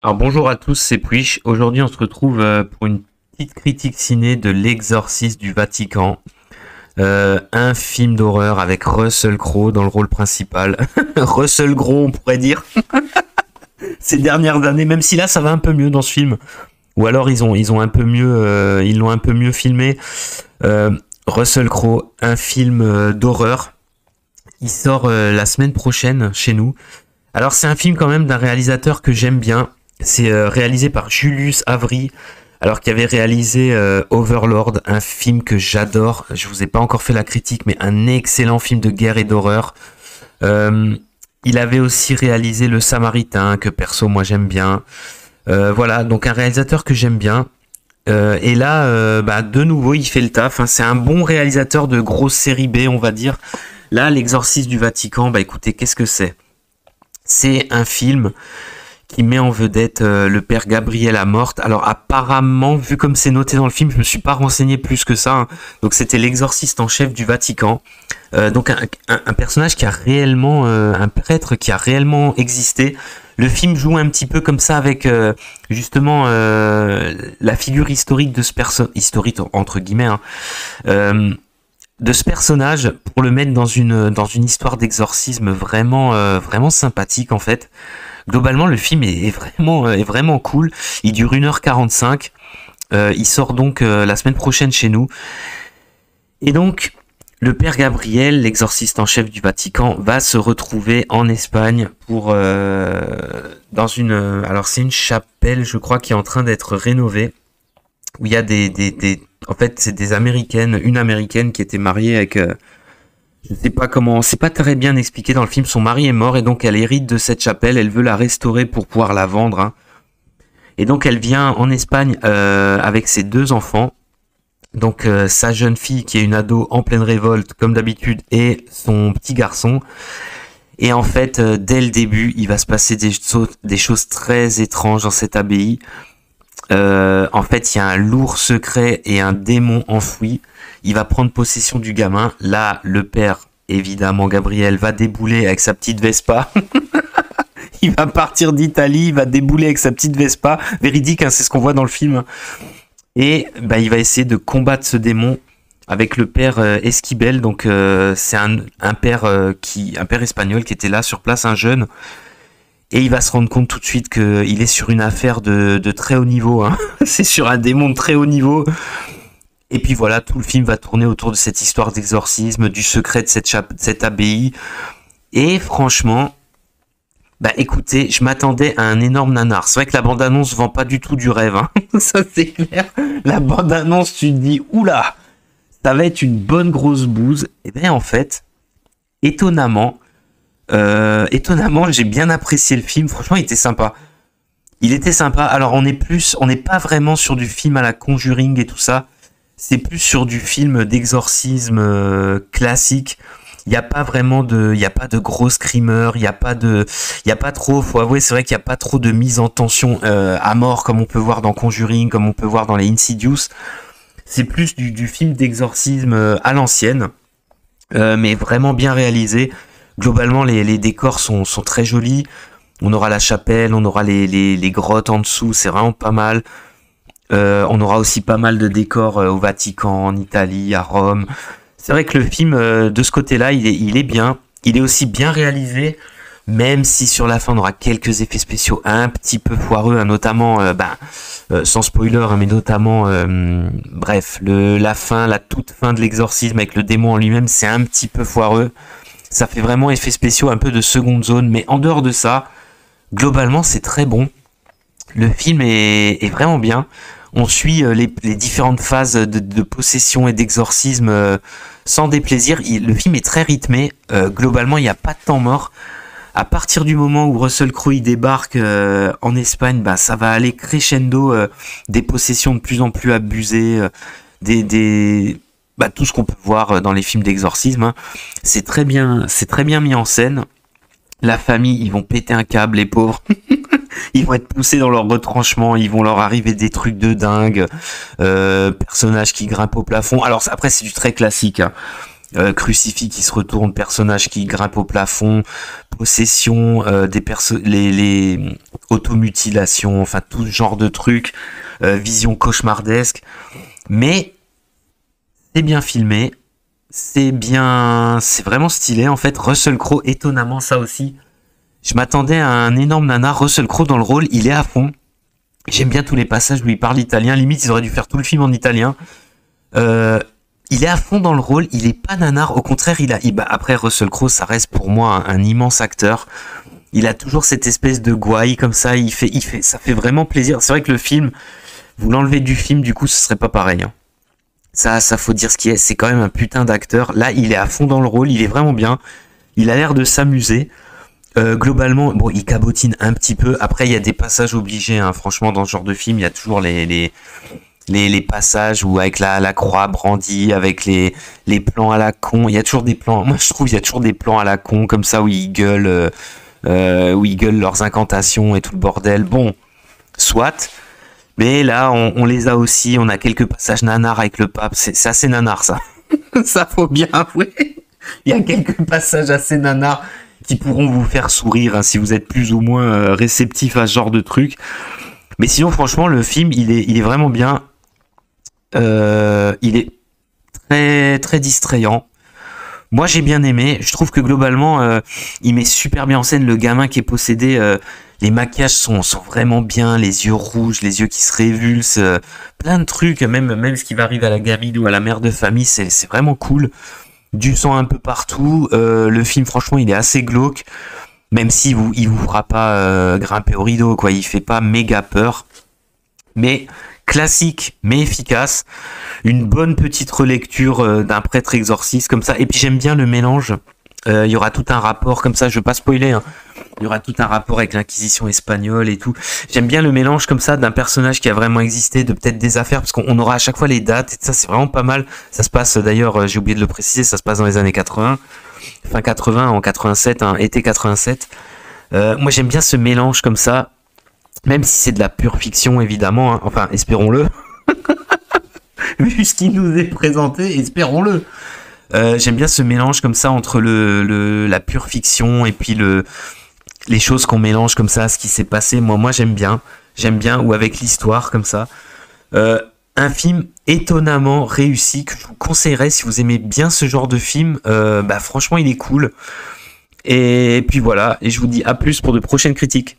Alors bonjour à tous, c'est Puich. Aujourd'hui on se retrouve pour une petite critique ciné de L'Exorciste du Vatican. Un film d'horreur avec Russell Crowe dans le rôle principal. Russell Crowe on pourrait dire. Ces dernières années, même si là ça va un peu mieux dans ce film. Ou alors ils ont un peu mieux, ils l'ont un peu mieux filmé. Russell Crowe, un film d'horreur. Il sort la semaine prochaine chez nous. Alors c'est un film quand même d'un réalisateur que j'aime bien. C'est réalisé par Julius Avery, alors qui avait réalisé Overlord, un film que j'adore. Je vous ai pas encore fait la critique, mais un excellent film de guerre et d'horreur. Il avait aussi réalisé Le Samaritain, que perso moi j'aime bien. Voilà, donc un réalisateur que j'aime bien. Et là, de nouveau, il fait le taf. Hein. C'est un bon réalisateur de grosse série B, on va dire. Là, L'Exorciste du Vatican, écoutez, qu'est-ce que c'est ? C'est un film qui met en vedette le père Gabriel Amorth. Alors apparemment, vu comme c'est noté dans le film, je me suis pas renseigné plus que ça. Hein. Donc c'était l'exorciste en chef du Vatican. Donc un personnage qui a réellement, un prêtre qui a réellement existé. Le film joue un petit peu comme ça avec justement la figure historique de ce personnage, historique entre guillemets, hein, de ce personnage pour le mettre dans une histoire d'exorcisme vraiment sympathique en fait. Globalement, le film est vraiment cool. Il dure 1h45. Il sort donc la semaine prochaine chez nous. Et donc, le père Gabriel, l'exorciste en chef du Vatican, va se retrouver en Espagne pour dans une. Alors c'est une chapelle, je crois, qui est en train d'être rénovée, où il y a en fait, c'est des Américaines, une Américaine qui était mariée avec. Je sais pas comment, c'est pas très bien expliqué dans le film. Son mari est mort et donc elle hérite de cette chapelle. Elle veut la restaurer pour pouvoir la vendre. Hein. Et donc elle vient en Espagne avec ses deux enfants. Donc sa jeune fille qui est une ado en pleine révolte comme d'habitude et son petit garçon. Et en fait, dès le début, il va se passer des choses très étranges dans cette abbaye. En fait, il y a un lourd secret et un démon enfoui. Il va prendre possession du gamin. Là, le père, évidemment, Gabriel, va débouler avec sa petite Vespa. Il va partir d'Italie, il va débouler avec sa petite Vespa. Véridique, hein, c'est ce qu'on voit dans le film. Et il va essayer de combattre ce démon avec le père Esquibel. Donc, c'est un père espagnol qui était là sur place, un jeune. Et il va se rendre compte tout de suite qu'il est sur une affaire de très haut niveau. Hein. C'est sur un démon de très haut niveau. Et puis voilà, tout le film va tourner autour de cette histoire d'exorcisme, du secret de cette abbaye. Et franchement, écoutez, je m'attendais à un énorme nanar. C'est vrai que la bande-annonce vend pas du tout du rêve. Hein. Ça c'est clair. La bande-annonce, tu te dis, oula, ça va être une bonne grosse bouse. Et bien en fait, étonnamment, j'ai bien apprécié le film. Franchement, il était sympa. Alors, on n'est pas vraiment sur du film à la Conjuring et tout ça. C'est plus sur du film d'exorcisme classique. Il y a pas de gros screamers. Il y a pas trop. Faut avouer, c'est vrai qu'il y a pas trop de mise en tension à mort comme on peut voir dans Conjuring, comme on peut voir dans les Insidious. C'est plus du film d'exorcisme à l'ancienne, mais vraiment bien réalisé. Globalement, les décors sont très jolis. On aura la chapelle, on aura les grottes en dessous, c'est vraiment pas mal. On aura aussi pas mal de décors au Vatican, en Italie, à Rome. C'est vrai que le film, de ce côté-là, il est bien. Il est aussi bien réalisé, même si sur la fin, on aura quelques effets spéciaux un petit peu foireux, hein, notamment, sans spoiler, hein, mais notamment, la toute fin de l'exorcisme avec le démon en lui-même, c'est un petit peu foireux. Ça fait vraiment effets spéciaux un peu de seconde zone, mais en dehors de ça, globalement, c'est très bon. Le film est vraiment bien. On suit les différentes phases de possession et d'exorcisme sans déplaisir. Le film est très rythmé. Globalement, il n'y a pas de temps mort. À partir du moment où Russell Crowe débarque en Espagne, ça va aller crescendo, des possessions de plus en plus abusées, tout ce qu'on peut voir dans les films d'exorcisme. Hein. C'est très bien mis en scène. La famille, ils vont péter un câble, les pauvres. Ils vont être poussés dans leur retranchement, ils vont leur arriver des trucs de dingue, personnages qui grimpent au plafond. Alors après, c'est du très classique. Hein. crucifix qui se retourne, personnage qui grimpe au plafond, possession, les automutilations, enfin tout ce genre de trucs, vision cauchemardesque. Mais c'est bien filmé, c'est vraiment stylé en fait. Russell Crowe, étonnamment ça aussi. Je m'attendais à un énorme nanar. Russell Crowe dans le rôle, il est à fond. J'aime bien tous les passages où il parle italien. Limite, ils auraient dû faire tout le film en italien. Il est à fond dans le rôle. Il est pas nanar. Au contraire, après Russell Crowe, ça reste pour moi un immense acteur. Il a toujours cette espèce de gouaille comme ça. Ça fait vraiment plaisir. C'est vrai que le film, vous l'enlevez du film, du coup, ce serait pas pareil. Hein. Ça faut dire ce qui est. C'est quand même un putain d'acteur. Là, il est à fond dans le rôle. Il est vraiment bien. Il a l'air de s'amuser. Globalement, bon, il cabotine un petit peu. Après, il y a des passages obligés. Hein. Franchement, dans ce genre de film, il y a toujours les passages où avec la croix brandie, avec les plans à la con. Il y a toujours des plans. Moi, je trouve il y a toujours des plans à la con comme ça où ils gueulent leurs incantations et tout le bordel. Bon, soit. Mais là, on les a aussi. On a quelques passages nanars avec le pape. C'est assez nanar, ça. Ça faut bien avouer. Il y a quelques passages assez nanars qui pourront vous faire sourire hein, si vous êtes plus ou moins réceptif à ce genre de truc. Mais sinon, franchement, le film, il est vraiment bien. Il est très très distrayant. Moi, j'ai bien aimé. Je trouve que globalement, il met super bien en scène le gamin qui est possédé. Les maquillages sont vraiment bien, les yeux rouges, les yeux qui se révulsent, plein de trucs. Même ce qui va arriver à la gamine ou à la mère de famille, c'est vraiment cool. Du sang un peu partout. Le film, franchement, il est assez glauque. Même si il vous fera pas grimper au rideau, quoi. Il fait pas méga peur. Mais classique, mais efficace. Une bonne petite relecture d'un prêtre exorciste comme ça. Et puis j'aime bien le mélange. Il y aura tout un rapport comme ça. Je veux pas spoiler. Hein. Il y aura tout un rapport avec l'Inquisition espagnole et tout. J'aime bien le mélange comme ça d'un personnage qui a vraiment existé, de peut-être des affaires, parce qu'on aura à chaque fois les dates, et ça c'est vraiment pas mal. Ça se passe d'ailleurs, j'ai oublié de le préciser, ça se passe dans les années 80, fin 80, en 87, hein, été 87. Moi j'aime bien ce mélange comme ça, même si c'est de la pure fiction évidemment, hein. Enfin espérons-le. Vu ce qui nous est présenté, espérons-le. J'aime bien ce mélange comme ça entre la pure fiction et puis les choses qu'on mélange comme ça, ce qui s'est passé. Moi j'aime bien, ou avec l'histoire comme ça. Un film étonnamment réussi que je vous conseillerais si vous aimez bien ce genre de film. Franchement il est cool. Et puis voilà, et je vous dis à plus pour de prochaines critiques.